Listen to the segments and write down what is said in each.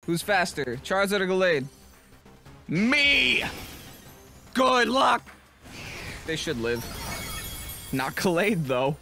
Who's faster? Charizard or Gallade? Me! Good luck! They should live. Not Gallade, though.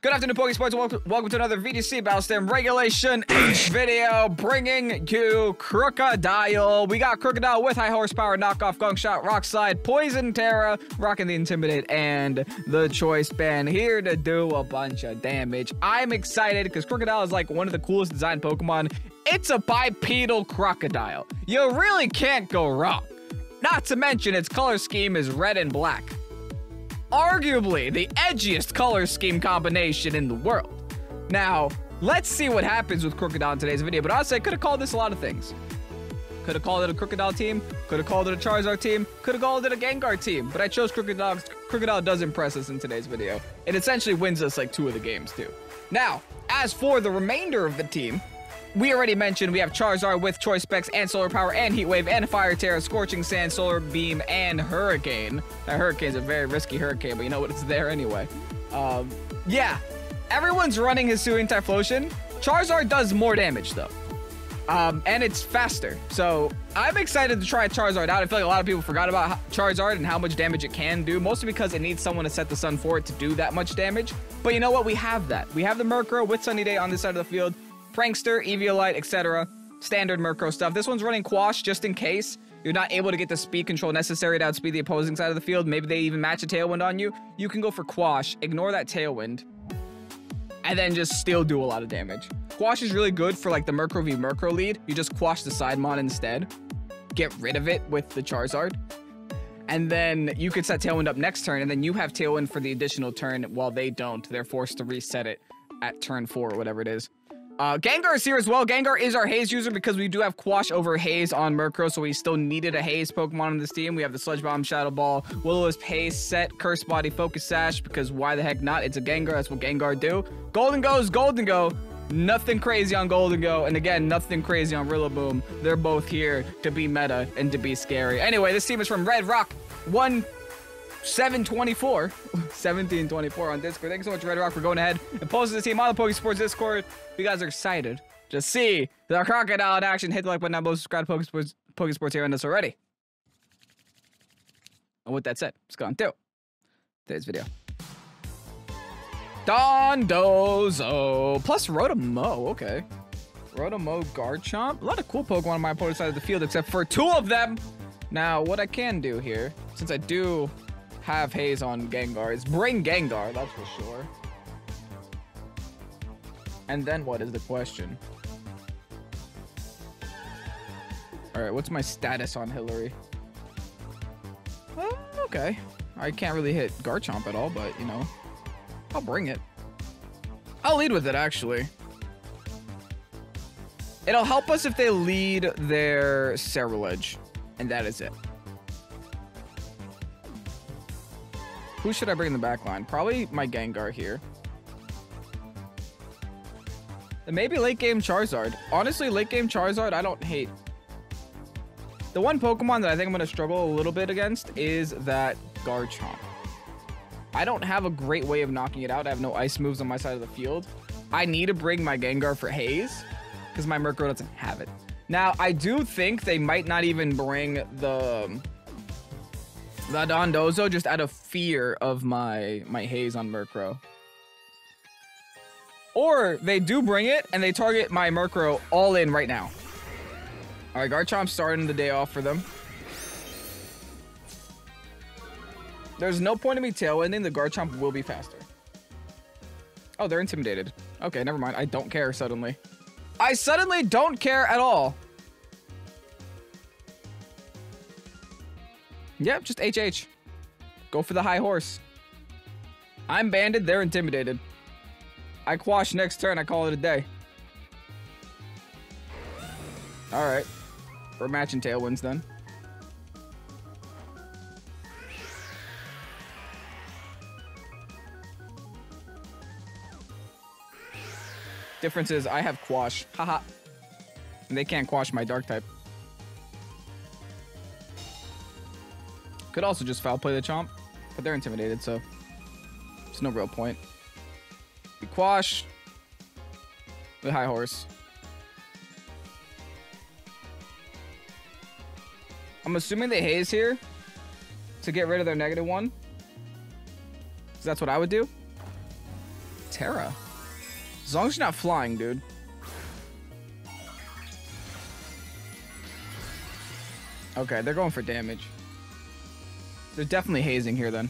Good afternoon, Pokesports. Welcome to another VGC Battle Stem Regulation H video, bringing you Krookodile. We got Krookodile with high horsepower, knockoff, gunk shot, rock slide, poison terra, rocking the intimidate, and the choice band here to do a bunch of damage. I'm excited because Krookodile is like one of the coolest designed Pokemon. It's a bipedal crocodile. You really can't go wrong. Not to mention its color scheme is red and black. Arguably the edgiest color scheme combination in the world. Now, let's see what happens with Krookodile in today's video, but honestly, I could have called this a lot of things. Could have called it a Krookodile team, could have called it a Charizard team, could have called it a Gengar team, but I chose Krookodile. Krookodile does impress us in today's video. It essentially wins us like 2 of the games too. Now, as for the remainder of the team, we already mentioned we have Charizard with Choice Specs and Solar Power and Heat Wave and Fire Terra, Scorching Sand, Solar Beam, and Hurricane. That Hurricane's a very risky Hurricane, but you know what? It's there anyway. Yeah. Everyone's running Hisuian Typhlosion. Charizard does more damage, though. And it's faster. So I'm excited to try Charizard out. I feel like a lot of people forgot about Charizard and how much damage it can do, mostly because it needs someone to set the sun for it to do that much damage. But you know what? We have that. We have the Murkrow with Sunny Day on this side of the field. Prankster, Eviolite, etc. Standard Murkrow stuff. This one's running Quash just in case you're not able to get the speed control necessary to outspeed the opposing side of the field. Maybe they even match a Tailwind on you. You can go for Quash, ignore that Tailwind, and then just still do a lot of damage. Quash is really good for like the Murkrow v Murkrow lead. You just Quash the Sidemon instead. Get rid of it with the Charizard. And then you could set Tailwind up next turn, and then you have Tailwind for the additional turn while they don't. They're forced to reset it at turn 4 or whatever it is. Gengar is here as well. Gengar is our Haze user because we do have Quash over Haze on Murkrow, so we still needed a Haze Pokemon on this team. We have the Sludge Bomb, Shadow Ball, Will-O-Wisp, Haze, Set, Curse Body, Focus Sash, because why the heck not? It's a Gengar. That's what Gengar do. Golden Go's Golden Go. Nothing crazy on Golden Go, and again, nothing crazy on Rillaboom. They're both here to be meta and to be scary. Anyway, this team is from Red Rock 1724 on Discord. Thank you so much, Red Rock, for going ahead and posting the team on the Pokesports Discord. If you guys are excited to see the Krookodile in action, hit the like button down below, subscribe to Pokesports here on this already. And with that said, let's go on to today's video. Dondozo plus Rotomo. Okay. Rotomo, Garchomp. A lot of cool Pokemon on my opponent's side of the field, except for 2 of them. Now, what I can do here, since I do have Haze on Gengar, is bring Gengar, that's for sure. And then what is the question? Alright, what's my status on Hillary? Okay. I can't really hit Garchomp at all, but, you know, I'll bring it. I'll lead with it, actually. It'll help us if they lead their Cerulege, and that is it. Who should I bring in the back line? Probably my Gengar here. And maybe late game Charizard. Honestly, late game Charizard, I don't hate. The one Pokemon that I think I'm going to struggle a little bit against is that Garchomp. I don't have a great way of knocking it out. I have no ice moves on my side of the field. I need to bring my Gengar for Haze because my Murkrow doesn't have it. Now, I do think they might not even bring the Dondozo just out of fear of my Haze on Murkrow. Or they do bring it and they target my Murkrow all in right now. All right, Garchomp's starting the day off for them. There's no point in me tailwinding. The Garchomp will be faster. Oh, they're intimidated. Okay, never mind. I don't care suddenly. I suddenly don't care at all. Yep, just HH. Go for the high horse. I'm banded. They're intimidated. I Quash next turn. I call it a day. All right. We're matching tailwinds then. Difference is I have Quash. Haha. And they can't Quash my Dark type. Could also just foul play the Chomp, but they're intimidated, so there's no real point. We Quash with High Horse. I'm assuming they haze here to get rid of their -1. So that's what I would do. Terra. As long as you're not flying, dude. Okay, they're going for damage. They're definitely hazing here then.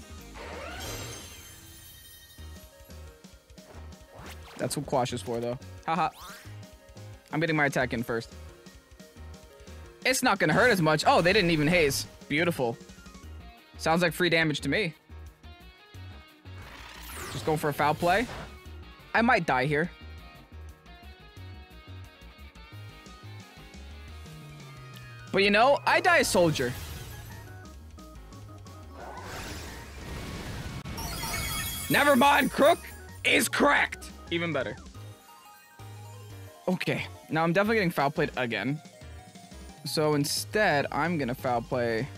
That's what Quash is for, though. Haha. I'm getting my attack in first. It's not gonna hurt as much. Oh, they didn't even haze. Beautiful. Sounds like free damage to me. Just going for a foul play. I might die here. But you know, I die a soldier. Never mind, Crook is cracked. Even better. Okay, now I'm definitely getting foul played again. So instead, I'm gonna foul play.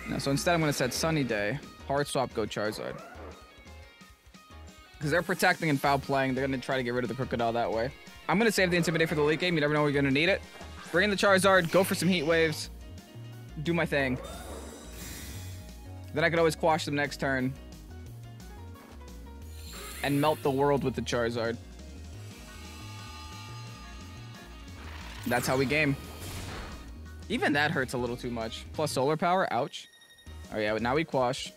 No, so instead I'm gonna set Sunny Day, hard swap, go Charizard. Because they're protecting and foul playing, they're gonna try to get rid of the Krookodile that way. I'm gonna save the Intimidate for the late game. You never know when you're gonna need it. Bring in the Charizard, go for some Heat Waves, do my thing. Then I could always quash them next turn and melt the world with the Charizard. That's how we game. Even that hurts a little too much. Plus solar power, ouch. Oh yeah, but now we quash.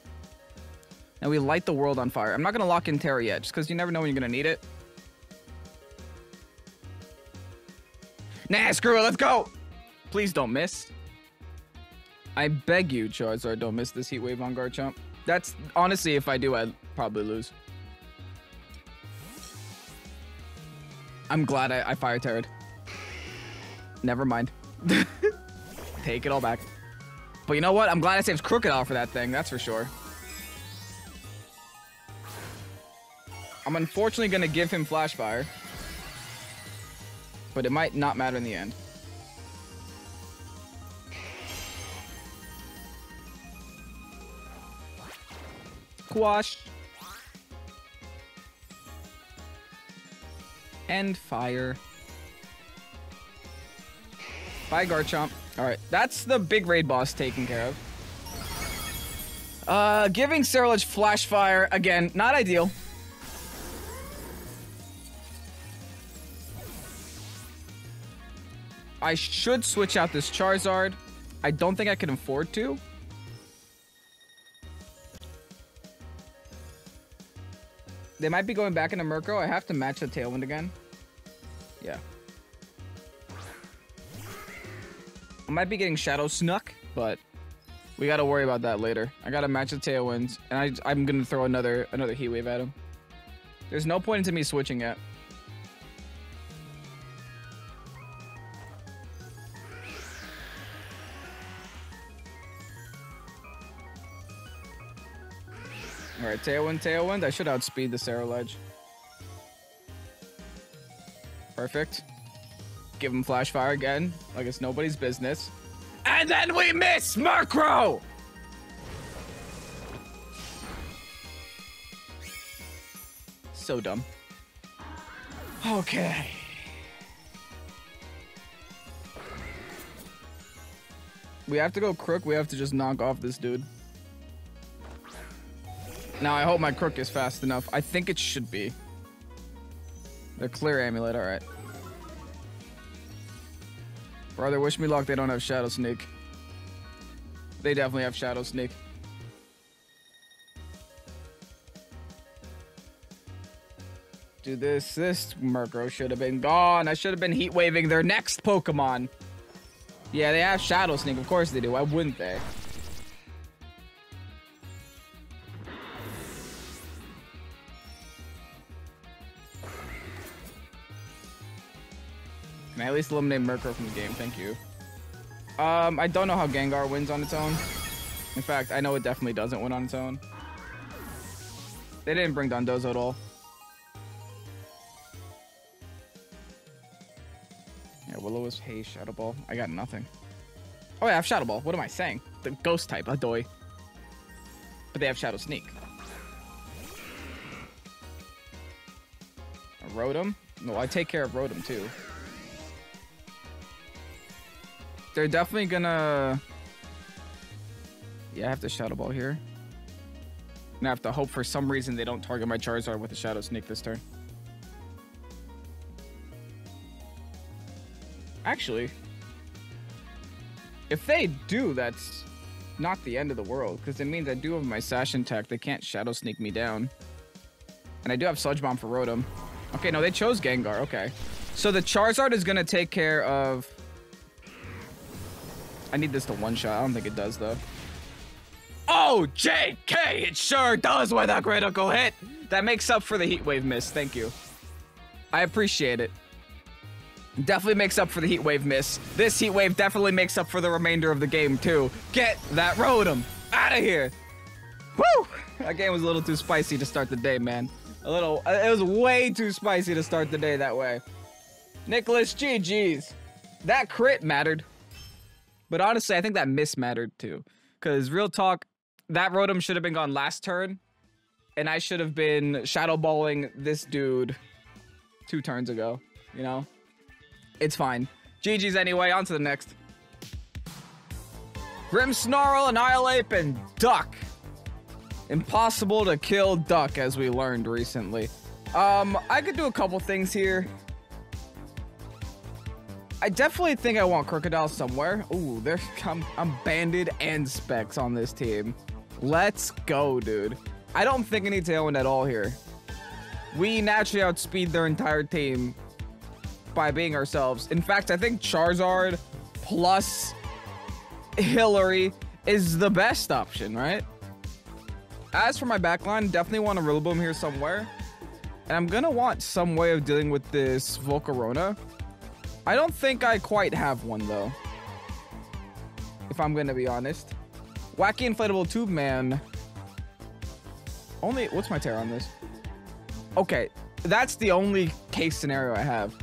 Now we light the world on fire. I'm not gonna lock in Terra yet, just because you never know when you're gonna need it. Nah, screw it, let's go! Please don't miss. I beg you, Charizard, don't miss this Heat Wave on Garchomp. That's, honestly, if I do, I'd probably lose. I'm glad I fire Terra'd. Never mind. Take it all back. But you know what? I'm glad I saved Krookodile for that thing, that's for sure. I'm unfortunately going to give him Flash Fire. But it might not matter in the end. Quash. And fire. Bye, Garchomp. Alright, that's the big raid boss taken care of. Giving Cerulege Flash Fire, again, not ideal. I should switch out this Charizard. I don't think I can afford to. They might be going back into Murkrow. I have to match the Tailwind again. Yeah. I might be getting Shadow Snuck, but we gotta worry about that later. I gotta match the Tailwinds, and I'm gonna throw another Heat Wave at him. There's no point into me switching yet. Alright, Tailwind, Tailwind. I should outspeed the Cerulege. Perfect. Give him Flash Fire again, like it's nobody's business. And then we miss Murkrow! So dumb. Okay. We have to go Crook. We have to just knock off this dude. Now, I hope my Crook is fast enough. I think it should be. They're clear amulet, alright. Brother, wish me luck, they don't have Shadow Sneak. They definitely have Shadow Sneak. Dude, this Murkrow should have been gone. I should have been Heat Waving their next Pokemon. Yeah, they have Shadow Sneak, of course they do. Why wouldn't they? Can I at least eliminate Murkrow from the game? Thank you. I don't know how Gengar wins on its own. In fact, I know it definitely doesn't win on its own. They didn't bring Dondozo at all. Yeah, Will-O-Wisp, Haze, Shadow Ball. I got nothing. Oh, yeah, I have Shadow Ball. What am I saying? The Ghost type, Adoy. But they have Shadow Sneak. I Rotom. No, I take care of Rotom too. They're definitely gonna... Yeah, I have to Shadow Ball here. And I have to hope for some reason they don't target my Charizard with a Shadow Sneak this turn. Actually, if they do, that's not the end of the world, because it means I do have my Sash intact. They can't Shadow Sneak me down. And I do have Sludge Bomb for Rotom. Okay, no, they chose Gengar. Okay. So the Charizard is going to take care of... I need this to one-shot. I don't think it does, though. Oh, JK! It sure does with a critical hit! That makes up for the Heat Wave miss. Thank you. I appreciate it. Definitely makes up for the Heat Wave miss. This Heat Wave definitely makes up for the remainder of the game, too. Get that Rotom out of here! Woo! That game was a little too spicy to start the day, man. It was way too spicy to start the day that way. Nicholas, GG's. That crit mattered. But honestly, I think that miss mattered, too. Because real talk, that Rotom should have been gone last turn. And I should have been Shadow Balling this dude 2 turns ago, you know? It's fine. GG's anyway, on to the next. Grimmsnarl, Annihilate, and Duck. Impossible to kill Duck, as we learned recently. I could do a couple things here. I definitely think I want Krookodile somewhere. Ooh, I'm banded and specs on this team. Let's go, dude. I don't think I need Tailwind at all here. We naturally outspeed their entire team by being ourselves. In fact, I think Charizard plus Hillary is the best option, right? As for my backline, definitely want a Rillaboom here somewhere. And I'm gonna want some way of dealing with this Volcarona. I don't think I quite have one, though. If I'm gonna be honest. Wacky Inflatable Tube Man. What's my Terra on this? Okay, that's the only case scenario I have.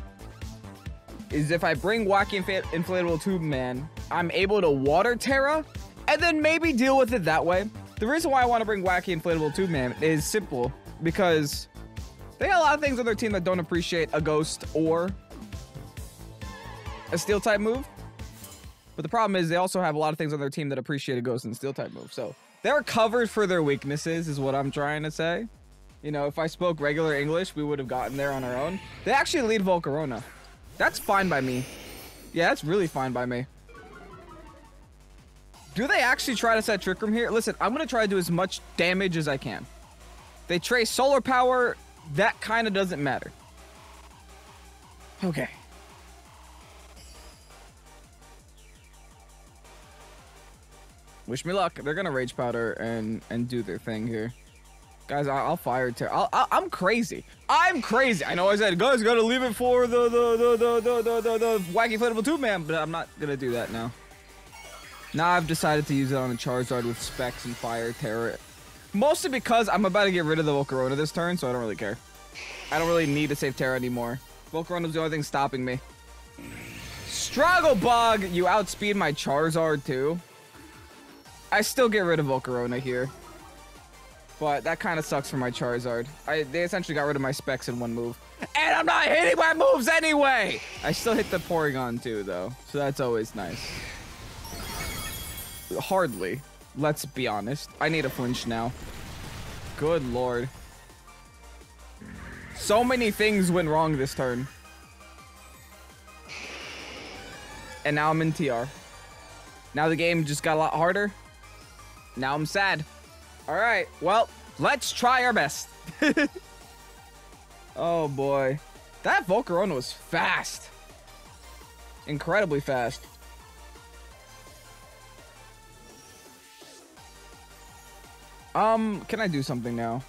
Is if I bring Wacky Inflatable Tube Man, I'm able to Water Terra, and then maybe deal with it that way. The reason why I want to bring Wacky Inflatable Tube Man is simple, because they got a lot of things on their team that don't appreciate a Ghost or a Steel type move. But the problem is they also have a lot of things on their team that appreciate a Ghost and Steel type move. So they're covered for their weaknesses is what I'm trying to say. You know, if I spoke regular English, we would have gotten there on our own. They actually lead Volcarona. That's fine by me. Yeah, that's really fine by me. Do they actually try to set Trick Room here? Listen, I'm going to try to do as much damage as I can. They trace Solar Power. That kind of doesn't matter. Okay. Wish me luck. They're going to Rage Powder and do their thing here. Guys, I'll fire Terra. I'm crazy. I'm crazy. I know I said, guys, gotta leave it for the Wacky Inflatable Tube Man, but I'm not going to do that now. Now I've decided to use it on a Charizard with Specs and Fire Terra. Mostly because I'm about to get rid of the Volcarona this turn, so I don't really care. I don't really need to save Terra anymore. Volcarona's the only thing stopping me. Struggle Bug! You outspeed my Charizard too. I still get rid of Volcarona here. But that kind of sucks for my Charizard. They essentially got rid of my Specs in one move. And I'm not hitting my moves anyway! I still hit the Porygon too, though. So that's always nice. Hardly. Let's be honest. I need a flinch now. Good lord. So many things went wrong this turn. And now I'm in TR. Now the game just got a lot harder. Now I'm sad. Alright, well, let's try our best. Oh boy. That Volcarona was fast. Incredibly fast. Can I do something now?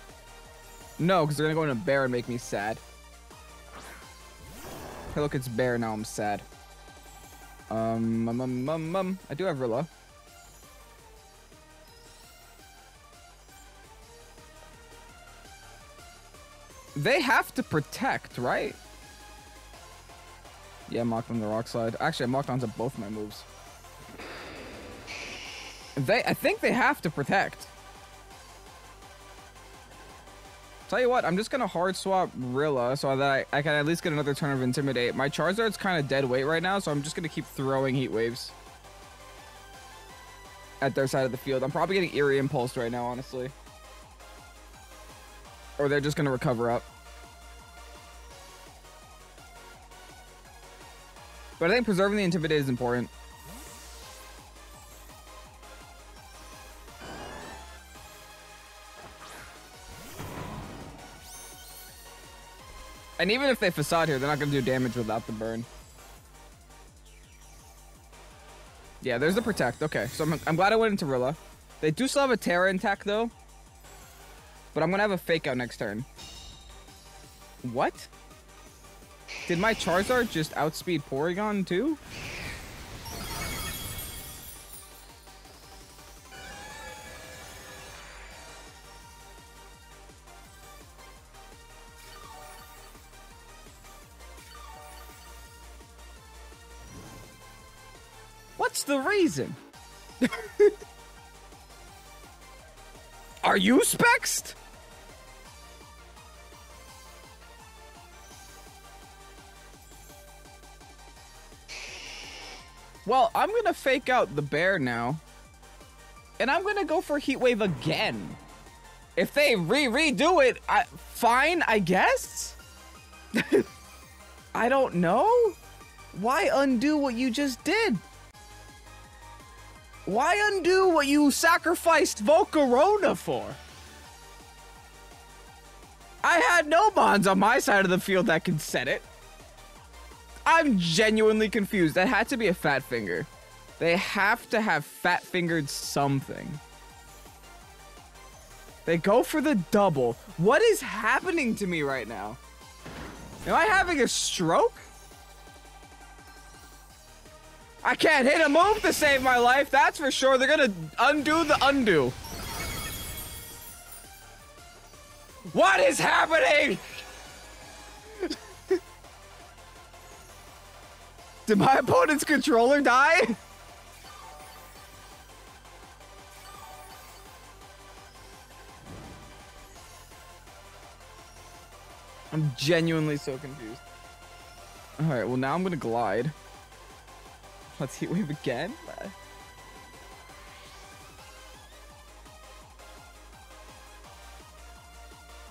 No, because they're gonna go into bear and make me sad. Hey, look, it's bear, now I'm sad. I do have Rilla. They have to protect, right? Yeah, Mocked on the Rock Slide. Actually, I Mocked onto both my moves. I think they have to protect. Tell you what, I'm just gonna hard swap Rilla so that I can at least get another turn of Intimidate. My Charizard's kind of dead weight right now, so I'm just gonna keep throwing Heat Waves at their side of the field. I'm probably getting Eerie Impulsed right now, honestly. Or they're just gonna recover up. But I think preserving the Intimidate is important. And even if they Facade here, they're not going to do damage without the burn. Yeah, there's the Protect. Okay, so I'm glad I went into Rilla. They do still have a Terra intact, though. But I'm going to have a Fake Out next turn. What? Did my Charizard just outspeed Porygon, too? What's the reason? Are you spexed? Well, I'm gonna fake out the bear now. And I'm gonna go for Heat Wave again. If they redo it, fine, I guess? I don't know. Why undo what you just did? Why undo what you sacrificed Volcarona for? I had no bonds on my side of the field that can set it. I'm genuinely confused. That had to be a Fat Finger. They have to have Fat Fingered something. They go for the double. What is happening to me right now? Am I having a stroke? I can't hit a move to save my life, that's for sure. They're gonna undo the undo. What is happening? Did my opponent's controller die? I'm genuinely so confused. All right, well now I'm gonna glide. Let's Heat Wave again.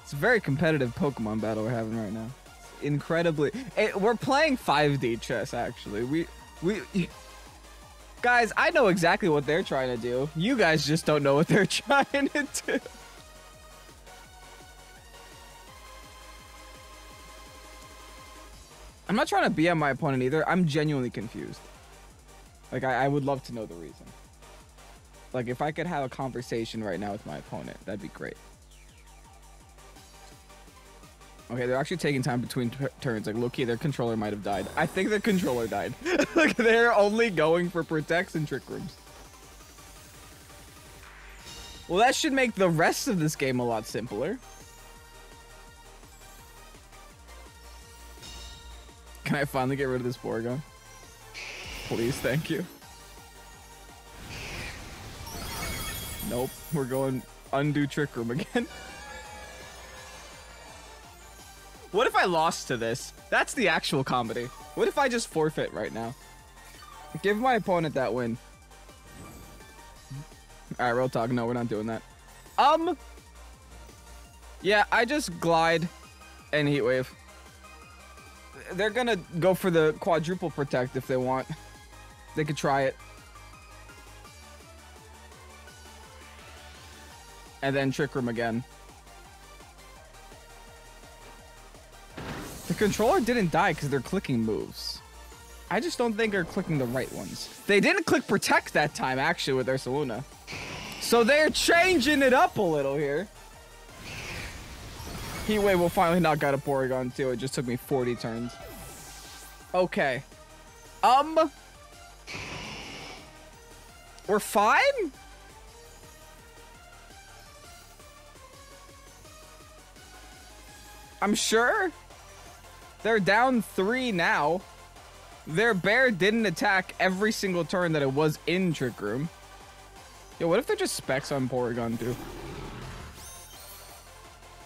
It's a very competitive Pokemon battle we're having right now. It's incredibly. We're playing 5D chess, actually. Guys, I know exactly what they're trying to do. You guys just don't know what they're trying to do. I'm not trying to BM my opponent either. I'm genuinely confused. Like, I would love to know the reason. Like, if I could have a conversation right now with my opponent, that'd be great. Okay, they're actually taking time between turns. Like, low-key, their controller might have died. I think their controller died. Like, they're only going for Protects and Trick Rooms. Well, that should make the rest of this game a lot simpler. Can I finally get rid of this Porygon? Please, thank you. Nope, we're going undo Trick Room again. What if I lost to this? That's the actual comedy. What if I just forfeit right now? Give my opponent that win. Alright, real talk. No, we're not doing that. Yeah, I just glide and Heat Wave. They're gonna go for the quadruple Protect if they want. They could try it. And then Trick Room again. The controller didn't die because they're clicking moves. I just don't think they're clicking the right ones. They didn't click Protect that time, actually, with their Saluna. So they're changing it up a little here. Heat Wave will finally knock out a Porygon, too. It just took me 40 turns. Okay. We're fine? I'm sure. They're down 3 now. Their bear didn't attack every single turn that it was in Trick Room. Yo, what if they're just specs on Porygon too?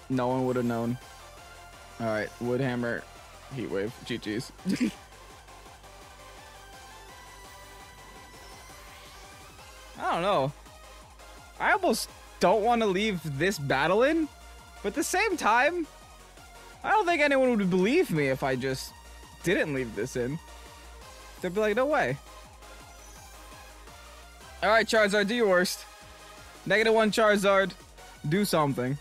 No one would have known. All right, Woodhammer, Heat Wave, GG's. I don't know. I almost don't want to leave this battle in, but at the same time, I don't think anyone would believe me if I just didn't leave this in. They'd be like, no way. All right, Charizard, do your worst. -1 Charizard, do something.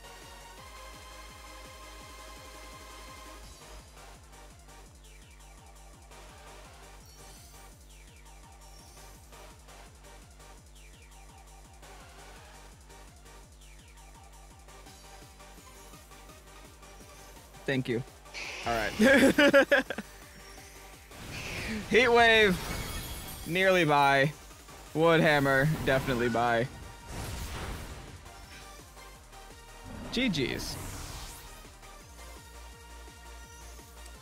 Thank you. All right. Heat Wave, nearly by. Woodhammer, definitely by. GG's.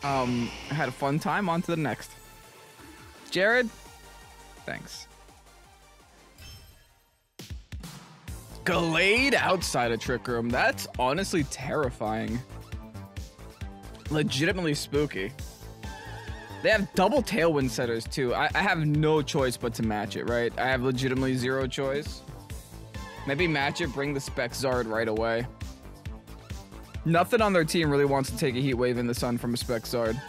I had a fun time. On to the next. Jared, thanks. Gallade outside a Trick Room. That's honestly terrifying. Legitimately spooky. They have double Tailwind setters too. I have no choice but to match it, right? I have legitimately zero choice. Maybe match it, bring the Spec Zard right away. Nothing on their team really wants to take a Heat Wave in the sun from a Spec Zard.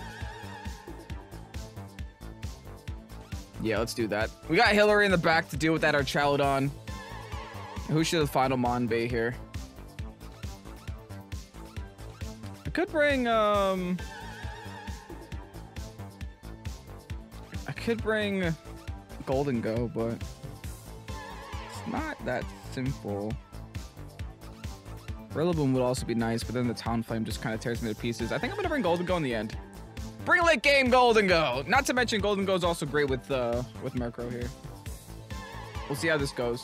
Yeah, let's do that. We got Hillary in the back to deal with that Archaludon. Who should the final Mon be here? I could bring, I could bring Golden Go, but it's not that simple. Rillaboom would also be nice, but then the Talonflame just kind of tears me to pieces. I think I'm gonna bring Golden Go in the end. Bring late game Golden Go! Not to mention Golden Go is also great with Murkrow here. We'll see how this goes.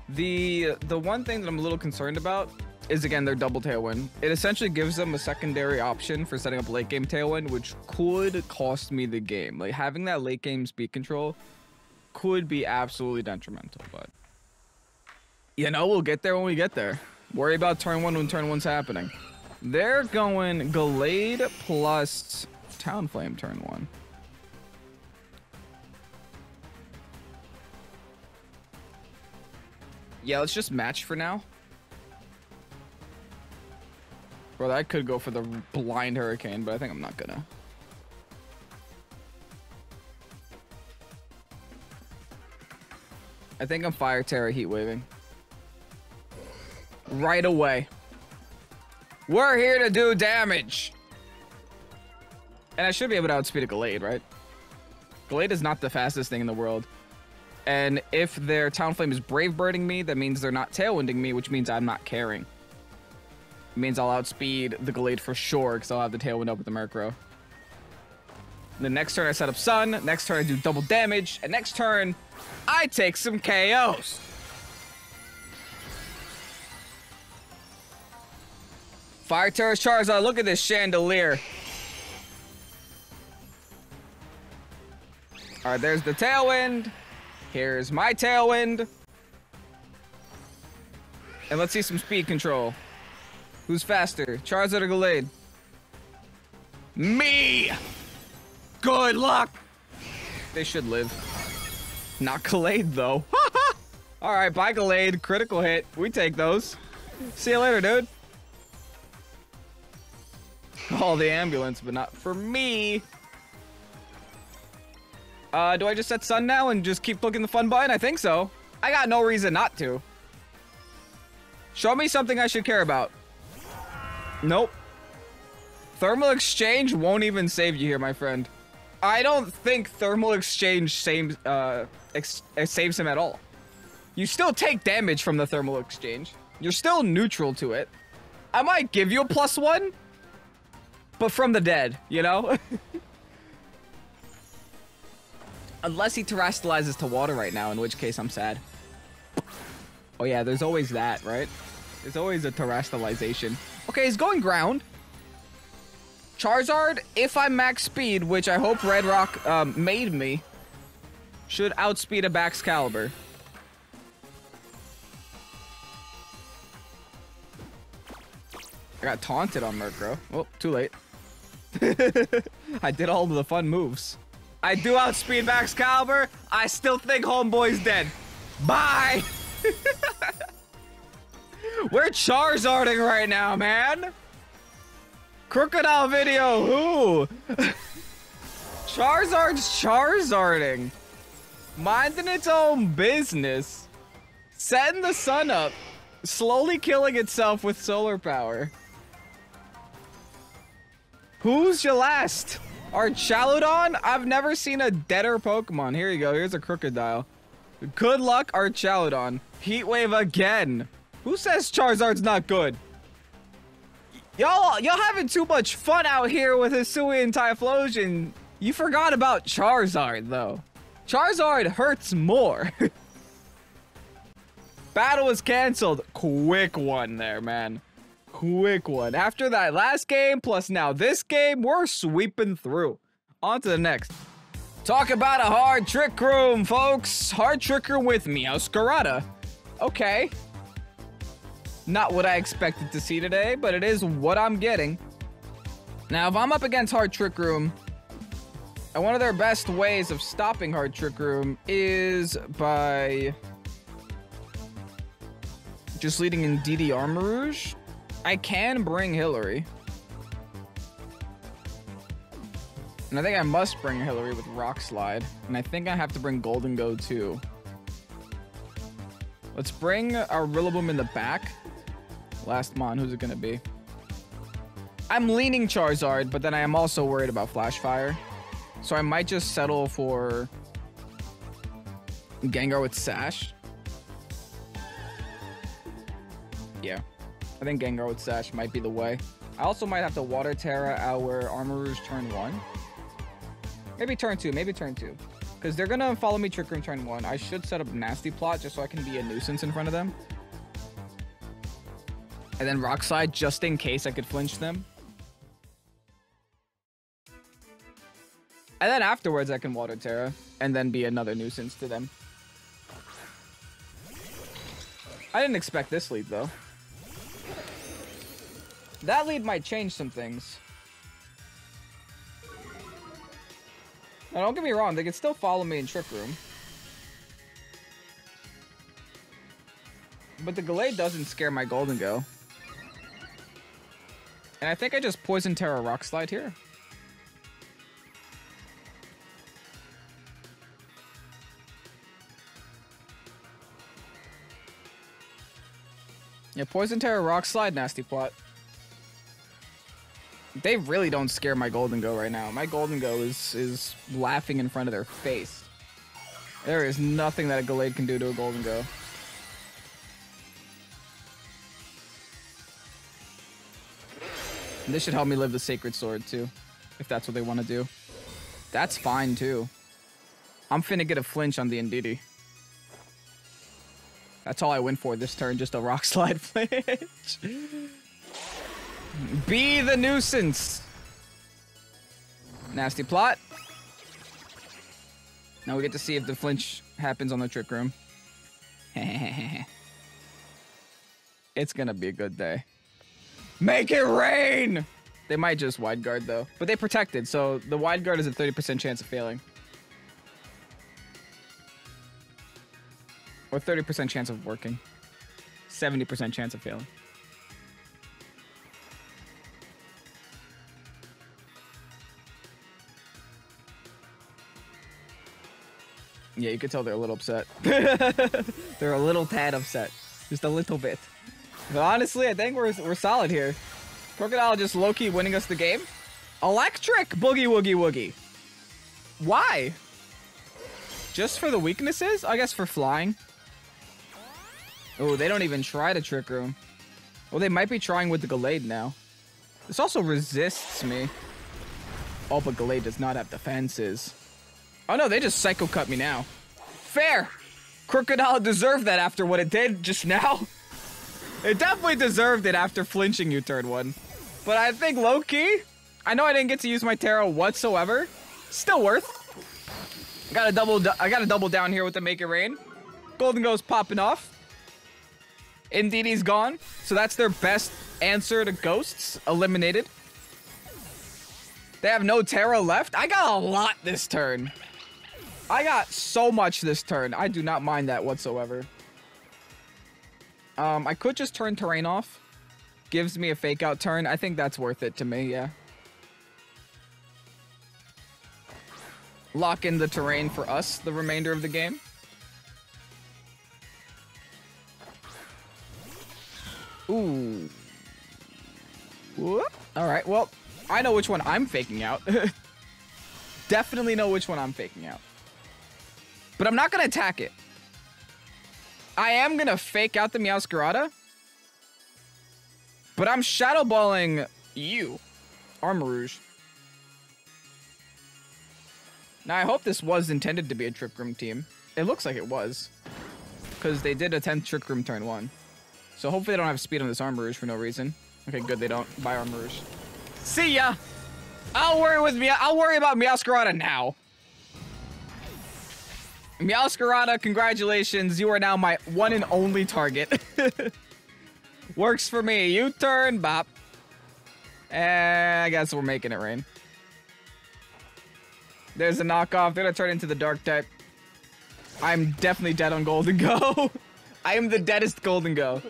The one thing that I'm a little concerned about is, again, their double Tailwind. It essentially gives them a secondary option for setting up late game Tailwind, which could cost me the game. Like, having that late game speed control could be absolutely detrimental, but you know, we'll get there when we get there. Worry about turn 1 when turn 1's happening. They're going Gallade plus Talonflame turn 1. Yeah, let's just match for now. Bro, I could go for the blind Hurricane, but I think I'm not gonna. I think I'm Fire Terra Heat Waving. Right away. We're here to do damage. And I should be able to outspeed a Gallade, right? Gallade is not the fastest thing in the world. And if their Talonflame is Brave Birding me, that means they're not Tailwinding me, which means I'm not caring. It means I'll outspeed the Gallade for sure, because I'll have the Tailwind up with the Murkrow. The next turn I set up Sun, next turn I do double damage, and next turn I take some KOs. Fire Terra's Charizard, look at this chandelier. Alright, there's the Tailwind. Here's my Tailwind. And let's see some speed control. Who's faster, Charizard or Gallade? Me! Good luck! They should live. Not Gallade, though. Alright, bye Gallade. Critical hit. We take those. See you later, dude. Call the ambulance, but not for me. Do I just set Sun now and just keep clicking the fun button? I think so. I got no reason not to. Show me something I should care about. Nope. Thermal Exchange won't even save you here, my friend. I don't think Thermal Exchange saves him at all. You still take damage from the Thermal Exchange. You're still neutral to it. I might give you a +1, but from the dead, you know? Unless he terrestrializes to water right now, in which case I'm sad. Oh yeah, there's always that, right? There's always a terrestrialization. Okay, he's going ground. Charizard, if I'm max speed, which I hope Red Rock made me, should outspeed a Baxcalibur. got taunted on Murkrow. Oh, too late. I did all of the fun moves. I do outspeed Max Caliber. I still think Homeboy's dead. Bye. We're Charizarding right now, man. Krookodile video. Who? Charizard's Charizarding. Minding its own business. Setting the sun up. Slowly killing itself with solar power. Who's your last? Archaludon? I've never seen a deader Pokemon. Here you go. Here's a Krookodile. Good luck, Archaludon. Heat Wave again. Who says Charizard's not good? Y'all having too much fun out here with Hisuian Typhlosion. You forgot about Charizard, though. Charizard hurts more. Battle was canceled. Quick one there, man. Quick one. After that last game, plus now this game, we're sweeping through. On to the next. Talk about a hard trick room, folks. Hard trick room with Meowscarada. Okay. Not what I expected to see today, but it is what I'm getting. Now, if I'm up against hard trick room, and one of their best ways of stopping hard trick room is by just leading in DD Armarouge. I can bring Hillary. And I think I must bring Hillary with Rock Slide. And I think I have to bring Golden Go too. Let's bring our Rillaboom in the back. Last Mon, who's it gonna be? I'm leaning Charizard, but then I am also worried about Flash Fire. So I might just settle for Gengar with Sash. Yeah, I think Gengar with Sash might be the way. I also might have to Water Terra our Armarouge turn 1. Maybe turn 2, Because they're gonna follow me Trick Room turn 1. I should set up Nasty Plot just so I can be a nuisance in front of them. And then Rock Slide just in case I could flinch them. And then afterwards I can Water Terra and then be another nuisance to them. I didn't expect this lead though. That lead might change some things. Now don't get me wrong, they can still follow me in Trick Room. But the Gallade doesn't scare my Golden Go. And I think I just Poison Terra Rock Slide here. Yeah, Poison Terra Rock Slide, Nasty Plot. They really don't scare my Golden Go right now. My Golden Go is laughing in front of their face. There is nothing that a Gallade can do to a Golden Go. And this should help me live the Sacred Sword too, if that's what they want to do. That's fine too. I'm finna get a flinch on the Indeedee. That's all I went for this turn, just a Rock Slide flinch. Be the nuisance. Nasty Plot. Now we get to see if the flinch happens on the Trick Room. It's gonna be a good day. Make it rain! They might just Wide Guard though. But they protected, so the Wide Guard is a 30% chance of failing. Or 30% chance of working. 70% chance of failing. Yeah, you can tell they're a little upset. They're a little tad upset. Just a little bit. But honestly, I think we're solid here. Krookodile just low-key winning us the game. Electric Boogie Woogie Woogie. Why? Just for the weaknesses? I guess for flying. Oh, they don't even try to Trick Room. Well, they might be trying with the Gallade now. This also resists me. Oh, but Gallade does not have defenses. Oh no, they just Psycho Cut me now. Fair! Krookodile deserved that after what it did just now. It definitely deserved it after flinching you turn 1. But I think low-key, I know I didn't get to use my Terra whatsoever. Still worth. I gotta double down here with the Make It Rain. Golden Go's popping off. Indeedee's gone. So that's their best answer to ghosts eliminated. They have no Terra left. I got a lot this turn. I got so much this turn. I do not mind that whatsoever. I could just turn terrain off. Gives me a fake out turn. I think that's worth it to me, yeah. Lock in the terrain for us the remainder of the game. Ooh. Whoop. All right, well, I know which one I'm faking out. Definitely know which one I'm faking out. But I'm not going to attack it. I am going to fake out the Meowscarada. But I'm shadow balling you, Armarouge. Now, I hope this was intended to be a Trick Room team. It looks like it was. Because they did attempt Trick Room turn 1. So hopefully they don't have speed on this Armarouge for no reason. Okay, good, they don't. Bye, Armarouge. See ya! I'll worry about Meowscarada now. Meowscarada, congratulations. You are now my one and only target. Works for me. U-turn, bop. And I guess we're making it rain. There's a knockoff. They're gonna turn into the dark type. I'm definitely dead on Golden Go. I am the deadest Golden Go.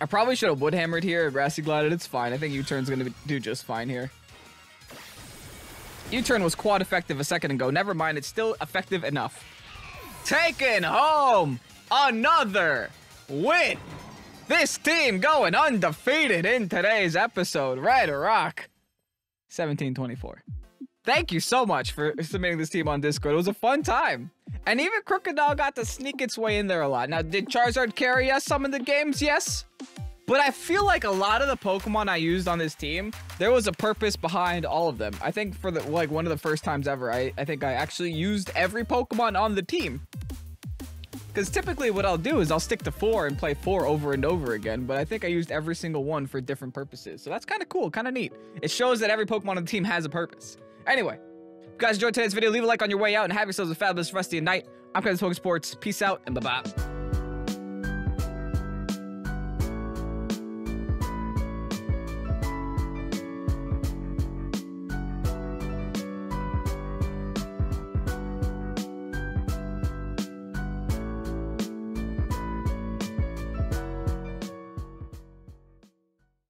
I probably should have wood hammered here or grassy glided. It's fine. I think U-turn's gonna do just fine here. U-turn was quad effective a second ago. Never mind, it's still effective enough. Taking home another win. This team going undefeated in today's episode. Red Rock 1724. Thank you so much for submitting this team on Discord. It was a fun time. And even Krookodile got to sneak its way in there a lot. Now, did Charizard carry us some of the games? Yes. But I feel like a lot of the Pokemon I used on this team, there was a purpose behind all of them. I think for one of the first times ever, I think I actually used every Pokemon on the team. Because typically what I'll do is I'll stick to 4 and play 4 over and over again, but I think I used every single one for different purposes. So that's kind of cool, kind of neat. It shows that every Pokemon on the team has a purpose. Anyway, if you guys enjoyed today's video, leave a like on your way out and have yourselves a fabulous rest of your night. I'm Pokesports. Peace out and bye-bye.